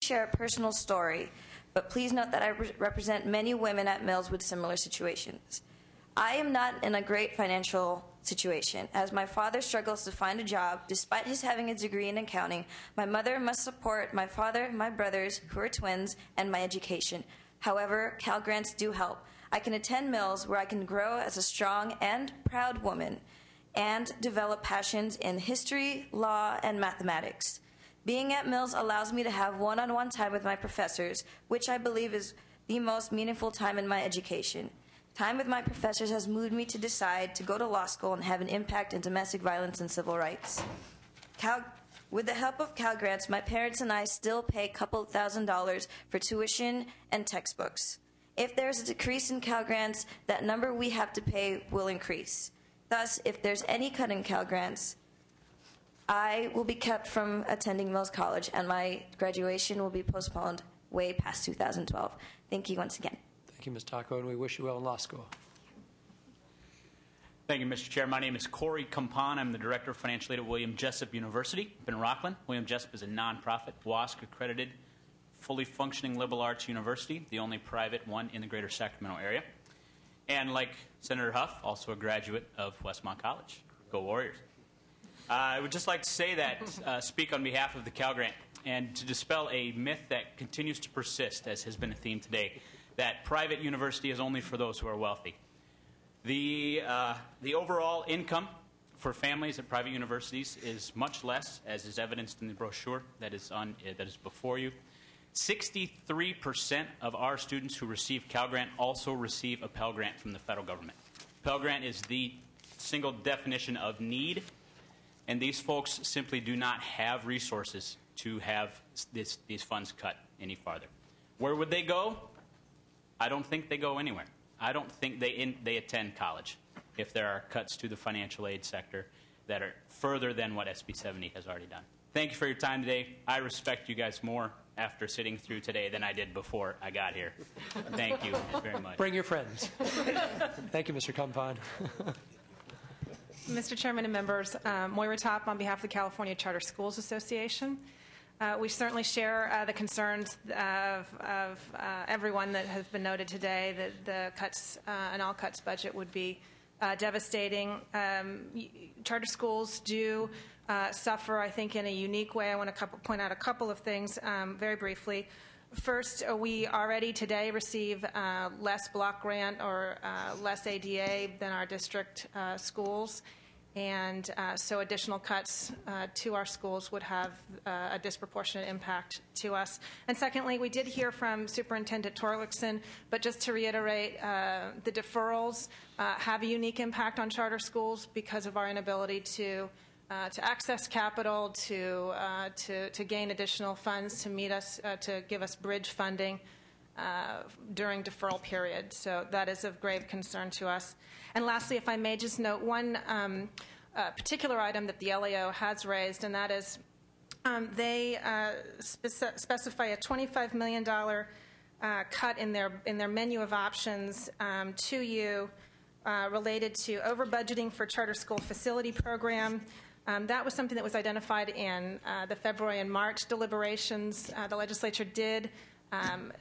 share a personal story, but please note that I represent many women at Mills with similar situations. I am not in a great financial situation, as my father struggles to find a job. Despite his having a degree in accounting, my mother must support my father, my brothers, who are twins, and my education. However, Cal Grants do help. I can attend Mills, where I can grow as a strong and proud woman and develop passions in history, law, and mathematics. Being at Mills allows me to have one-on-one time with my professors, which I believe is the most meaningful time in my education. Time with my professors has moved me to decide to go to law school and have an impact in domestic violence and civil rights. With the help of Cal Grants, my parents and I still pay a couple $1,000s for tuition and textbooks. If there's a decrease in Cal Grants, that number we have to pay will increase. Thus, if there's any cut in Cal Grants, I will be kept from attending Mills College, and my graduation will be postponed way past 2012. Thank you once again. Thank you, Ms. Taco, and we wish you well in law school. Thank you, Mr. Chair. My name is Corey Compan. I'm the Director of Financial Aid at William Jessup University up in Rockland. William Jessup is a nonprofit, WASC-accredited, fully functioning liberal arts university, the only private one in the greater Sacramento area. And like Senator Huff, also a graduate of Westmont College. Go Warriors. I would just like to say that, speak on behalf of the Cal Grant, and to dispel a myth that continues to persist, as has been a theme today, that private university is only for those who are wealthy. The overall income for families at private universities is much less, as is evidenced in the brochure that is before you. 63% of our students who receive Cal Grant also receive a Pell Grant from the federal government. Pell Grant is the single definition of need, and these folks simply do not have resources to have these funds cut any farther. Where would they go? I don't think they go anywhere. I don't think they attend college if there are cuts to the financial aid sector that are further than what SB 70 has already done. Thank you for your time today. I respect you guys more after sitting through today than I did before I got here. Thank you very much. Bring your friends. Thank you, Mr. Compan. Mr. Chairman and members, Moira Top on behalf of the California Charter Schools Association. We certainly share the concerns of everyone that has been noted today that the cuts, an all cuts budget would be devastating. Charter schools do suffer, I think, in a unique way. I want to point out a couple of things very briefly. First, we already today receive less block grant or less ADA than our district schools, and so additional cuts to our schools would have a disproportionate impact to us. And secondly, we did hear from Superintendent Torlickson, but just to reiterate, the deferrals have a unique impact on charter schools because of our inability to access capital, to gain additional funds to meet us, to give us bridge funding during deferral period. So that is of grave concern to us. And lastly, if I may just note one particular item that the LAO has raised, and that is they specify a $25 million cut in their menu of options to you related to over budgeting for charter school facility program. That was something that was identified in the February and March deliberations. The legislature did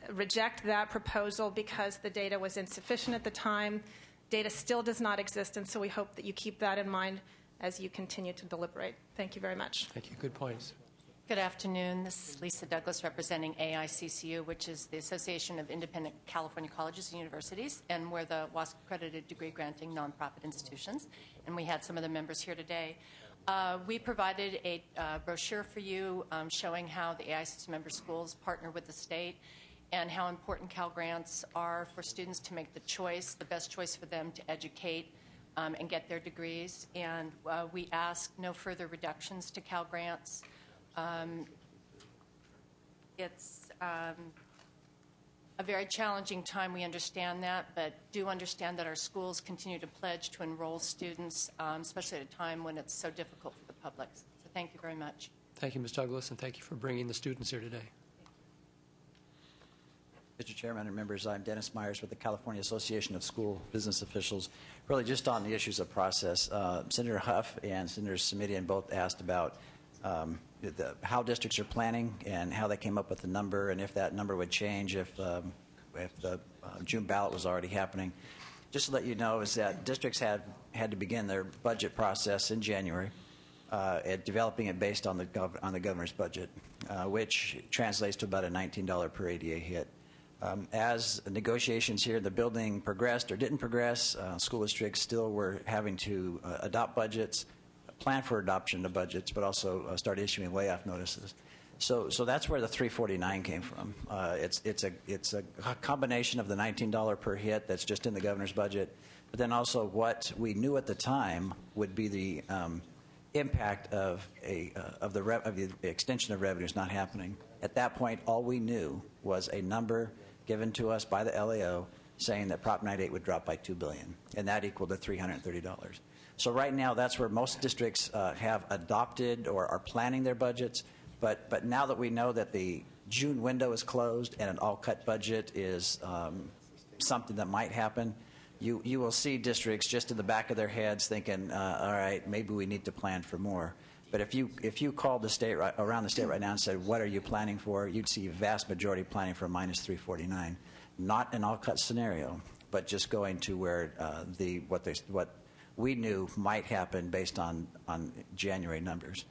reject that proposal because the data was insufficient at the time. Data still does not exist, and so we hope that you keep that in mind as you continue to deliberate. Thank you very much. Thank you. Good points. Good afternoon. This is Lisa Douglas representing AICCU, which is the Association of Independent California Colleges and Universities, and we're the WASC-accredited degree-granting nonprofit institutions, and we had some of the members here today. We provided a brochure for you showing how the AICCU member schools partner with the state and how important Cal Grants are for students to make the choice, the best choice for them to educate and get their degrees. And we ask no further reductions to Cal Grants. It's a very challenging time, we understand that, but do understand that our schools continue to pledge to enroll students, especially at a time when it's so difficult for the public. So thank you very much. Thank you, Ms. Douglas, and thank you for bringing the students here today. Mr. Chairman and members, I'm Dennis Myers with the California Association of School Business Officials. Really just on the issues of process, Senator Huff and Senator Simidian both asked about how districts are planning and how they came up with the number, and if that number would change if the June ballot was already happening. Just to let you know is that districts had to begin their budget process in January, at developing it based on the governor's budget, which translates to about a $19 per ADA hit. As negotiations here in the building progressed or didn't progress, school districts still were having to adopt budgets, plan for adoption of budgets, but also start issuing layoff notices. So that's where the 349 came from. It's a combination of the $19 per hit that's just in the governor's budget, but then also what we knew at the time would be the impact of the extension of revenues not happening. At that point, all we knew was a number given to us by the LAO saying that Prop 98 would drop by $2 billion, and that equaled to $330. So right now, that's where most districts have adopted or are planning their budgets. But now that we know that the June window is closed and an all-cut budget is something that might happen, you will see districts just in the back of their heads thinking, all right, maybe we need to plan for more. But if you called the state around the state right now and said, what are you planning for, you'd see a vast majority planning for minus 349. Not an all-cut scenario, but just going to where what we knew might happen based on January numbers.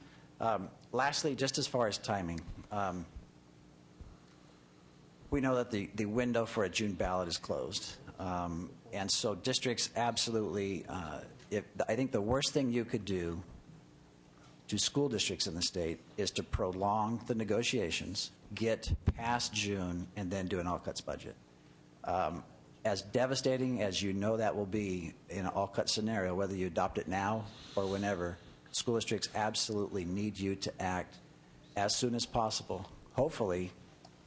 Lastly, just as far as timing, we know that the window for a June ballot is closed. And so districts absolutely, I think the worst thing you could do to school districts in the state is to prolong the negotiations, get past June, and then do an all-cuts budget. As devastating as you know that will be in an all-cut scenario, whether you adopt it now or whenever, school districts absolutely need you to act as soon as possible, hopefully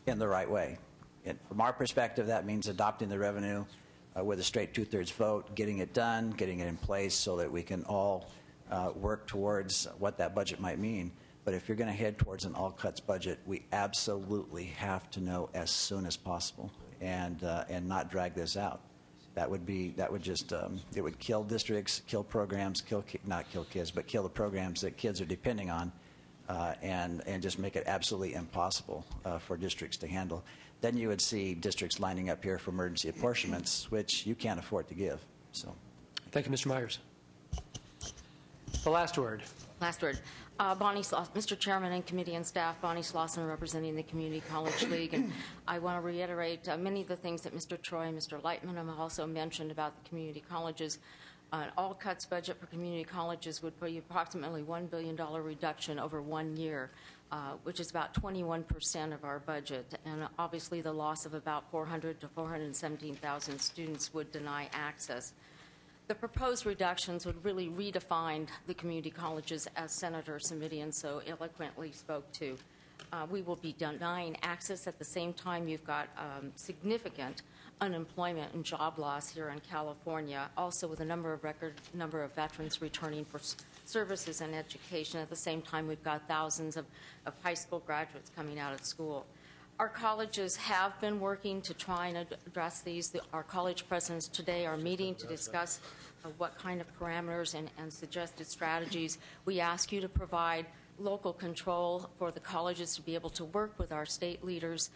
in the right way. And from our perspective, that means adopting the revenue with a straight two-thirds vote, getting it done, getting it in place so that we can all work towards what that budget might mean. But if you're going to head towards an all-cuts budget, we absolutely have to know as soon as possible and not drag this out. That would just it would kill districts, kill programs, not kill kids, but kill the programs that kids are depending on, and just make it absolutely impossible for districts to handle. Then you would see districts lining up here for emergency apportionments, which you can't afford to give. So, thank you, Mr. Myers. The last word. Last word. Bonnie Slauson, Mr. Chairman and committee and staff, Bonnie Slauson representing the Community College League. And I want to reiterate many of the things that Mr. Troy and Mr. Lightman have also mentioned about the community colleges. An all-cuts budget for community colleges would be approximately $1 billion reduction over 1 year, which is about 21% of our budget. And obviously the loss of about 400 to 417,000 students would deny access. The proposed reductions would really redefine the community colleges as Senator Simitian so eloquently spoke to. We will be denying access at the same time you've got significant unemployment and job loss here in California, also with a record number of veterans returning for services and education. At the same time, we've got thousands of high school graduates coming out of school. Our colleges have been working to try and address these. Our college presidents today are meeting to discuss what kind of parameters and suggested strategies. We ask you to provide local control for the colleges to be able to work with our state leaders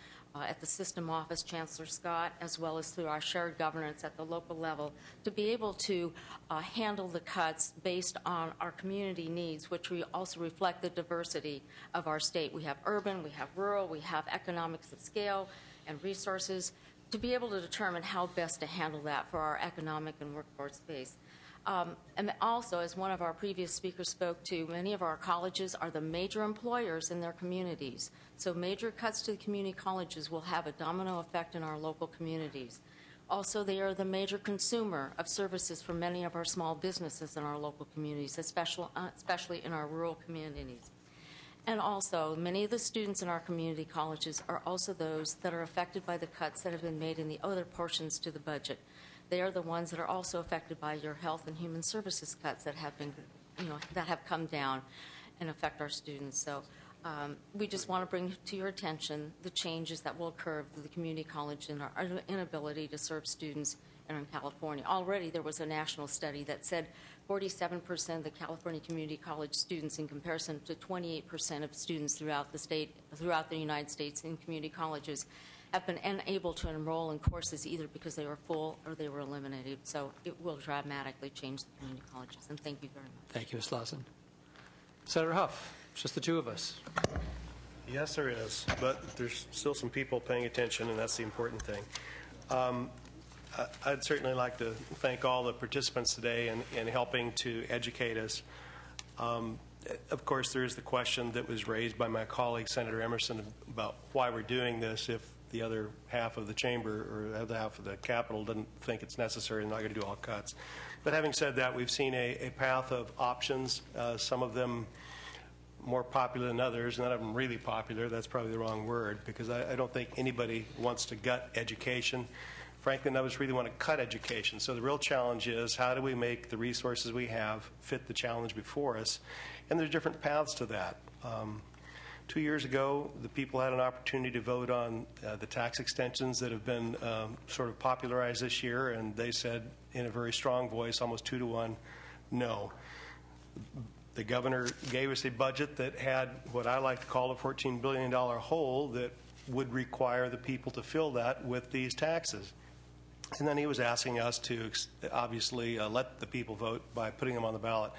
at the system office, Chancellor Scott, as well as through our shared governance at the local level, to be able to handle the cuts based on our community needs, which we also reflect the diversity of our state. We have urban, we have rural, we have economics of scale and resources, to be able to determine how best to handle that for our economic and workforce base. And also, as one of our previous speakers spoke to, many of our colleges are the major employers in their communities. So major cuts to the community colleges will have a domino effect in our local communities. Also, they are the major consumer of services for many of our small businesses in our local communities, especially in our rural communities. And also, many of the students in our community colleges are also those that are affected by the cuts that have been made in the other portions to the budget. They are the ones that are also affected by your health and human services cuts that have been, that have come down and affect our students. So we just want to bring to your attention the changes that will occur to the community college and our inability to serve students in California. Already there was a national study that said 47% of the California community college students, in comparison to 28% of students throughout the United States in community colleges, have been unable to enroll in courses either because they were full or they were eliminated. So it will dramatically change the community colleges. And thank you very much. Thank you, Ms. Lawson. Senator Huff, it's just the two of us. Yes, there is, but there's still some people paying attention, and that's the important thing. I'd certainly like to thank all the participants today in helping to educate us. Of course, there is the question that was raised by my colleague, Senator Emerson, about why we're doing this if the other half of the chamber or the other half of the Capitol doesn't think it's necessary and not going to do all cuts. But having said that, we've seen a path of options, some of them more popular than others, none of them really popular. That's probably the wrong word, because I don't think anybody wants to gut education. Frankly, none of us really want to cut education. So the real challenge is, how do we make the resources we have fit the challenge before us? And there's different paths to that. 2 years ago, the people had an opportunity to vote on the tax extensions that have been sort of popularized this year, and they said in a very strong voice, almost 2-to-1, no. The governor gave us a budget that had what I like to call a $14 billion hole that would require the people to fill that with these taxes. And then he was asking us to obviously let the people vote by putting them on the ballot.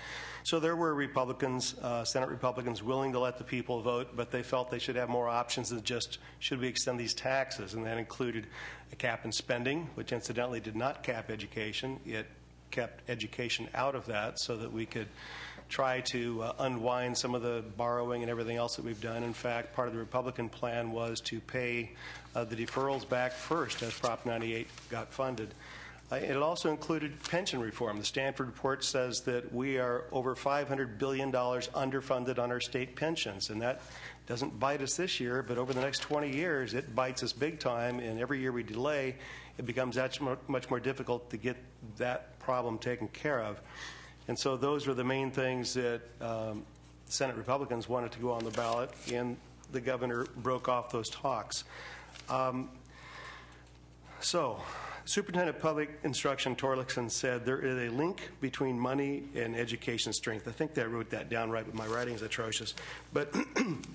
So there were Republicans, Senate Republicans, willing to let the people vote, but they felt they should have more options than just, should we extend these taxes? And that included a cap in spending, which incidentally did not cap education. It kept education out of that so that we could try to unwind some of the borrowing and everything else that we've done. In fact, part of the Republican plan was to pay the deferrals back first as Prop 98 got funded. It also included pension reform. The Stanford report says that we are over $500 billion underfunded on our state pensions, and that doesn't bite us this year, but over the next 20 years, it bites us big time, and every year we delay, it becomes much more difficult to get that problem taken care of. And so those were the main things that Senate Republicans wanted to go on the ballot, and the governor broke off those talks. Superintendent of Public Instruction Torlakson said there is a link between money and education strength. I think I wrote that down right, but my writing is atrocious. But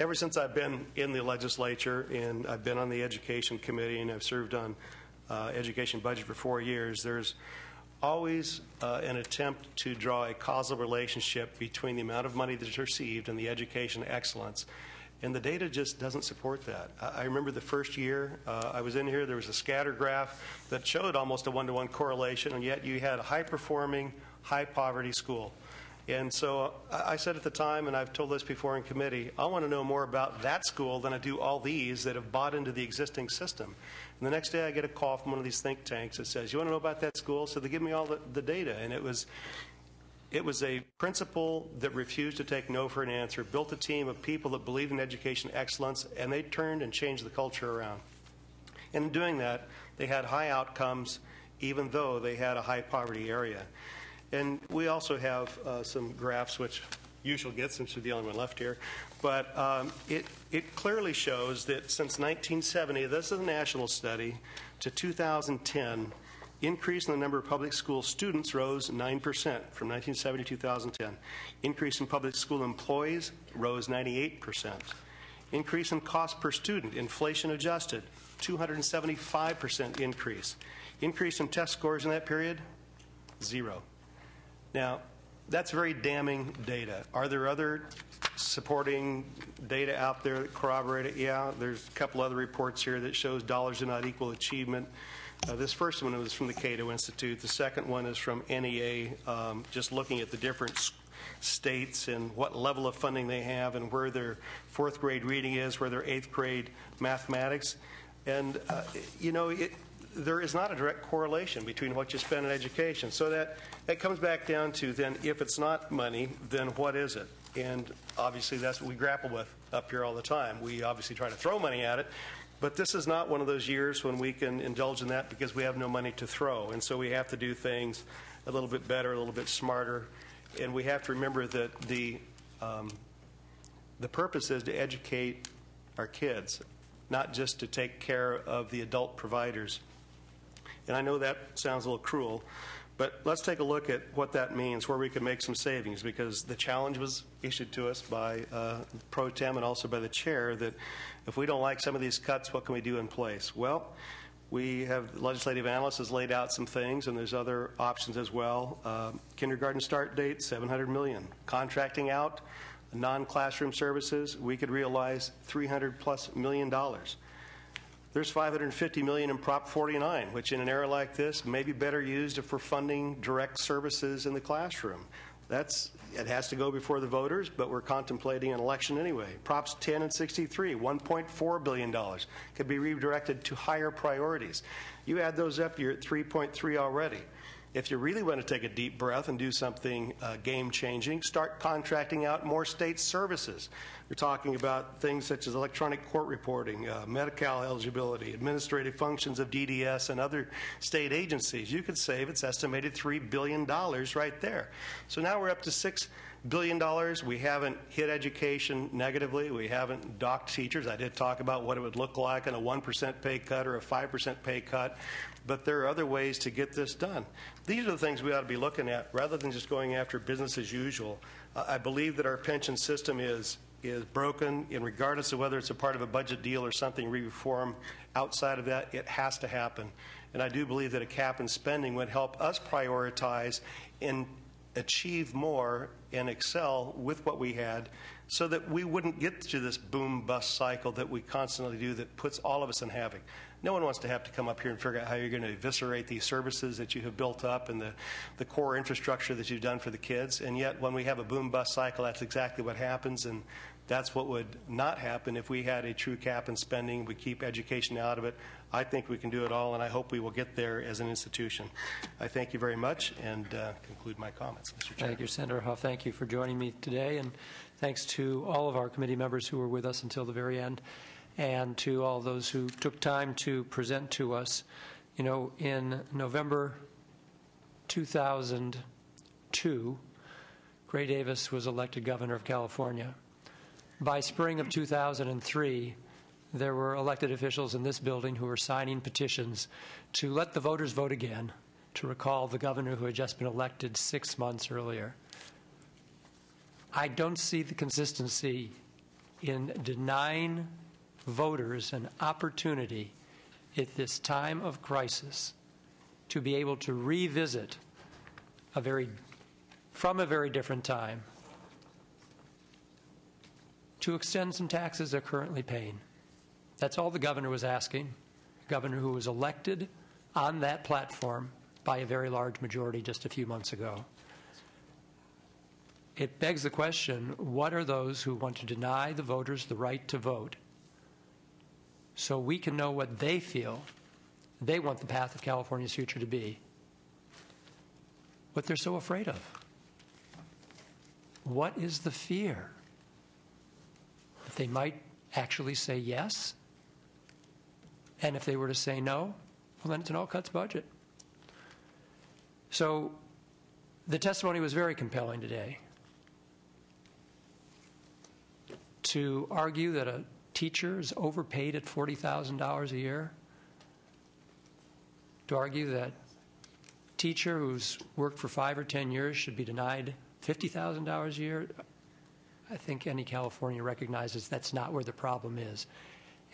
ever since I've been in the legislature, and I've been on the Education Committee, and I've served on education budget for 4 years, there's always an attempt to draw a causal relationship between the amount of money that's received and the education excellence. And the data just doesn't support that. I remember the first year I was in here, there was a scatter graph that showed almost a 1-to-1 correlation, and yet you had a high-performing, high-poverty school. And so I said at the time, and I've told this before in committee, I want to know more about that school than I do all these that have bought into the existing system. And the next day I get a call from one of these think tanks that says, you want to know about that school? So they give me all the data. And it was a principal that refused to take no for an answer, built a team of people that believed in education excellence, and they turned and changed the culture around. And in doing that, they had high outcomes, even though they had a high poverty area. And we also have some graphs, which you shall get since you're the only one left here. But it clearly shows that since 1970, this is a national study, to 2010, increase in the number of public school students rose 9% from 1970 to 2010. Increase in public school employees rose 98%. Increase in cost per student, inflation adjusted, 275% increase. Increase in test scores in that period, 0. Now, that's very damning data. Are there other supporting data out there that corroborate it? Yeah, there's a couple other reports here that shows dollars do not equal achievement. This first one was from the Cato Institute. The second one is from NEA, just looking at the different states and what level of funding they have and where their 4th grade reading is, where their 8th grade mathematics. And, there is not a direct correlation between what you spend in education. So that comes back down to then, if it's not money, then what is it? And obviously that's what we grapple with up here all the time. We obviously try to throw money at it, but this is not one of those years when we can indulge in that because we have no money to throw. And so we have to do things a little bit better, a little bit smarter. And we have to remember that the purpose is to educate our kids, not just to take care of the adult providers. And I know that sounds a little cruel, but let's take a look at what that means, where we can make some savings, because the challenge was issued to us by Pro Tem and also by the chair that if we don't like some of these cuts, what can we do in place? Well, we have legislative analysts has laid out some things, and there's other options as well. Kindergarten start date, $700 million. Contracting out non-classroom services, we could realize $300+ million. There's $550 million in Prop 49, which in an era like this may be better used for funding direct services in the classroom. It has to go before the voters, but we're contemplating an election anyway. Props 10 and 63, $1.4 billion could be redirected to higher priorities. You add those up, you're at 3.3 already. If you really want to take a deep breath and do something game-changing, start contracting out more state services. We're talking about things such as electronic court reporting, Medi-Cal eligibility, administrative functions of DDS and other state agencies. You could save, it's estimated, $3 billion right there. So now we're up to $6 billion. We haven't hit education negatively. We haven't docked teachers. I did talk about what it would look like in a 1% pay cut or a 5% pay cut. But there are other ways to get this done. These are the things we ought to be looking at rather than just going after business as usual. I believe that our pension system is broken, and regardless of whether it's a part of a budget deal or something reform outside of that, it has to happen. And I do believe that a cap in spending would help us prioritize and achieve more and excel with what we had so that we wouldn't get to this boom-bust cycle that we constantly do that puts all of us in havoc. No one wants to have to come up here and figure out how you're going to eviscerate these services that you have built up and the core infrastructure that you've done for the kids. And yet, when we have a boom-bust cycle, that's exactly what happens. And that's what would not happen if we had a true cap in spending. We keep education out of it. I think we can do it all, and I hope we will get there as an institution. I thank you very much and conclude my comments, Mr. Chair. Thank you, Senator Huff. Thank you for joining me today, and thanks to all of our committee members who were with us until the very end, and to all those who took time to present to us. You know, in November 2002, Gray Davis was elected governor of California. By spring of 2003, there were elected officials in this building who were signing petitions to let the voters vote again, to recall the governor who had just been elected 6 months earlier. I don't see the consistency in denying voters an opportunity at this time of crisis to be able to revisit from a very different time, to extend some taxes they're currently paying. That's all the governor was asking, a governor who was elected on that platform by a very large majority just a few months ago. It begs the question, what are those who want to deny the voters the right to vote so we can know what they feel they want the path of California's future to be? What they're so afraid of. What is the fear? That they might actually say yes? And if they were to say no, well, then it's an all-cuts budget. So the testimony was very compelling today. To argue that a teacher is overpaid at $40,000 a year, to argue that a teacher who's worked for 5 or 10 years should be denied $50,000 a year, I think any California recognizes that's not where the problem is.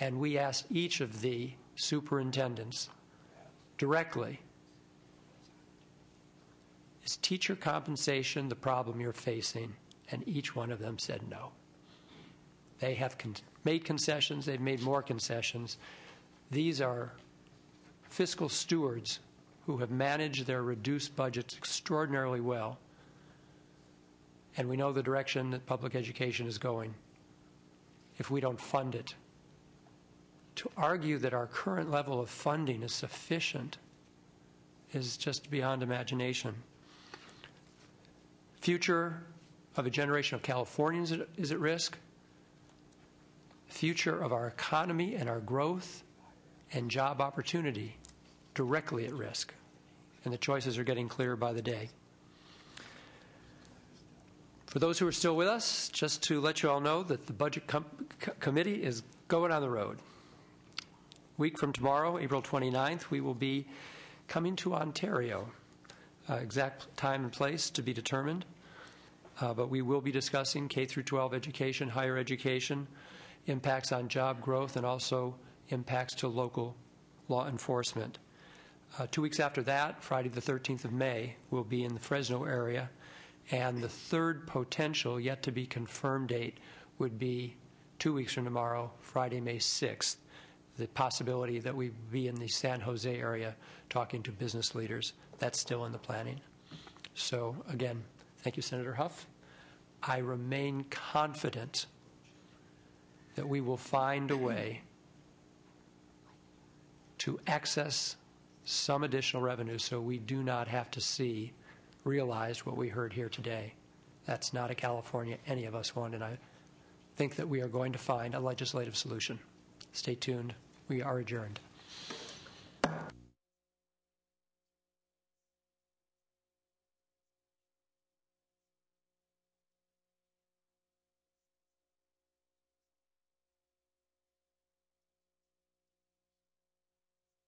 And we asked each of the superintendents directly, is teacher compensation the problem you're facing? And each one of them said no. They have made concessions. They've made more concessions. These are fiscal stewards who have managed their reduced budgets extraordinarily well. And we know the direction that public education is going if we don't fund it. To argue that our current level of funding is sufficient is just beyond imagination. Future of a generation of Californians is at risk. Future of our economy and our growth and job opportunity directly at risk. And the choices are getting clearer by the day. For those who are still with us, just to let you all know that the Budget Committee is going on the road. A week from tomorrow, April 29th, we will be Coming to Ontario, exact time and place to be determined, but we will be discussing K through 12 education, higher education, impacts on job growth, and also impacts to local law enforcement. 2 weeks after that, Friday the 13th of May, we'll be in the Fresno area, and the third potential yet to be confirmed date would be 2 weeks from tomorrow, Friday, May 6th, the possibility that we be in the San Jose area talking to business leaders. That's still in the planning. So again, thank you, Senator Huff. I remain confident that we will find a way to access some additional revenue so we do not have to see realized what we heard here today. That's not a California any of us want, and I think that we are going to find a legislative solution. Stay tuned. We are adjourned.